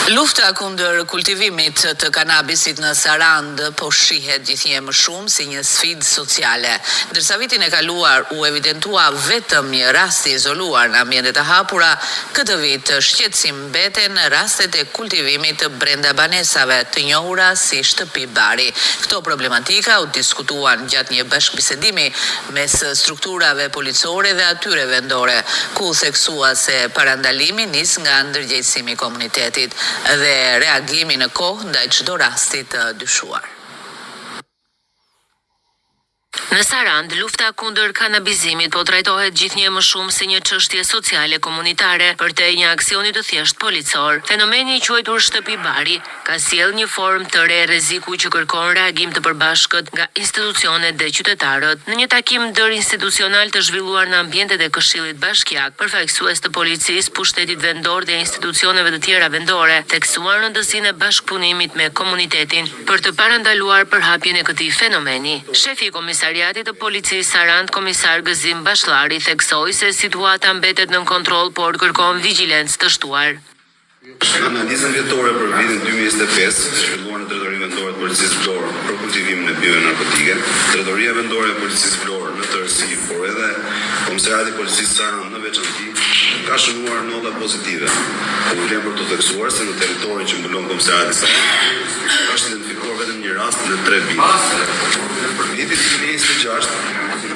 Lufta kundër kultivimit të kanabisit në Sarand po shihet gjithnjë më shumë si një sfidë sociale. Ndërsa vitin e kaluar u evidentua vetëm një rast i izoluar në ambiente të hapura, këtë vit shqetësim mbeten rastet e kultivimit brenda banesave të njohura si shtëpi bari. Këto problematika u diskutuan gjatë një bashkëbisedimi mes strukturave policore dhe atyre vendore, ku theksua se parandalimi nis nga ndërgjegjësimi i komunitetit dhe reagimi në kohë ndaj çdo rasti të dyshuar. Në Sarand, lufta kundër kanabizimit po trajtohet gjithnjë më shumë si një çështje sociale komunitare përtej një aksioni të thjesht policor. Fenomeni i quajtur shtëpi bari ka sjellë një formë të re rreziku që kërkon reagim të përbashkët nga institucionet dhe qytetarët. Në një takim ndërinstitucional të zhvilluar në ambientet e Këshillit Bashkiak, përfaqësues të policisë, pushtetit vendor dhe institucioneve të tjera vendore theksuan rëndësinë e bashkëpunimit me komunitetin për të parandaluar përhapjen e këtij fenomeni. Shefi i Komisariatit të Policisë Sarand, komisar Gëzim Bashllari, theksoi se situata mbetet nën kontroll, por kërkon vigjilencë të shtuar. Analizën vjetore për vitin 2025, zhvilluar në Drejtorinë Vendore të Policisë Vlorë për kultivimin e pijeve narkotike, Drejtoria Vendore e Policisë Vlorë në tërësi, por edhe Komisariati i Policisë Sarand në veçanti, ka shënuar nota pozitive. Ku vlen për të theksuar se në territorin që mbulon Komisariati Sarand është identifikuar vetëm një rast në 3 vite. Për vitin 2026,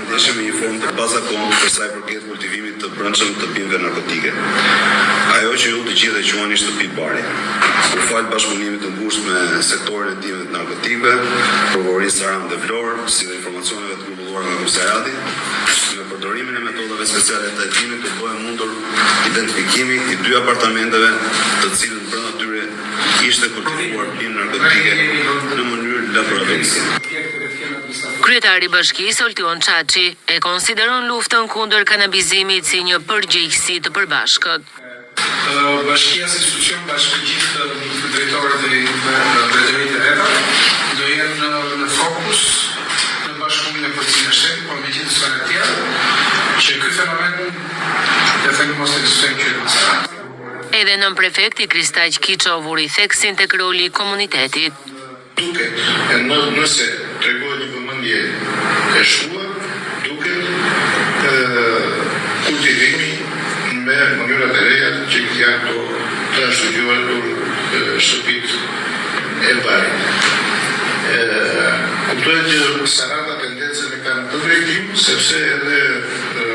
ndeshëm me një formë të pazakontë për sa i përket kultivimit të brendshëm të pijeve narkotike. Ajo që ju të gjithë e quani shtëpi bari. U fal bashkëpunimit të ngushtë me sektorin e ndihmeve të narkotikëve, prokurorisë Sarand dhe Vlorë, si dhe informacioneve të grumbulluara nga komisariati, me përdorimin e metodave speciale të hetimit të bëhen mundur identifikimi i 2 apartamenteve të cilët brenda tyre ishte kultivuar pimë narkotike në mënyrë laboratorike. Kryetari i Bashkisë Oltion Çaçi e konsideron luftën kundër kanabizimit si një përgjegjësi të përbashkët. Bashkia si institucion bashkë gjithë drejtorët e drejtoritë e veta do jenë në fokus në bashkëpunim me policinë e shtetit, por me gjithë së të tjera, që ky fenomen e themi mos të ekzistojë këtu në Sarand. Edhe nën prefekti Kristaq Kiço vuri theksin tek roli i komunitetit. Duke nëse tregohet një vëmendje e shtuar, duke kultivimi me mënyrat e reja që janë to të shtuar shtëpit e barit. Kuptohet që Saranda tendencën e ka në të drejtim, sepse edhe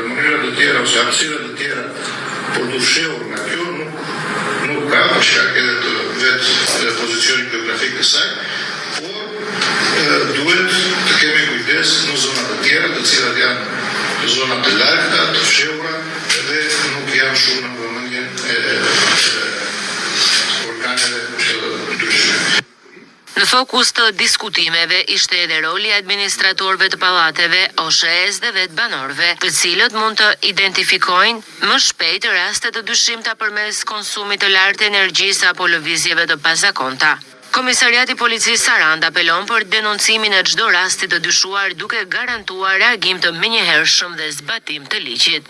mënyrat të tjera ose hapësirat të tjera për të fshehur nga kjo nuk ka, për shkak edhe të vetë pozicionit geografik të saj, por duhet të kemi kujdes në zonat të tjera, të cilat janë zonat të largëta, të fshehura dhe nuk janë shumë në vëmendjen e organeve të ndryshme. Në fokus të diskutimeve ishte edhe roli administratorëve të pallateve, OSHE-s dhe vetë banorëve, të cilët mund të identifikojnë më shpejt raste të dyshimta përmes konsumit të lartë të energjisë apo lëvizjeve të pazakonta. Komisariati i Policisë Sarand apelon për denoncimin e çdo rasti të dyshuar duke garantuar reagim të menjëhershëm dhe zbatim të ligjit.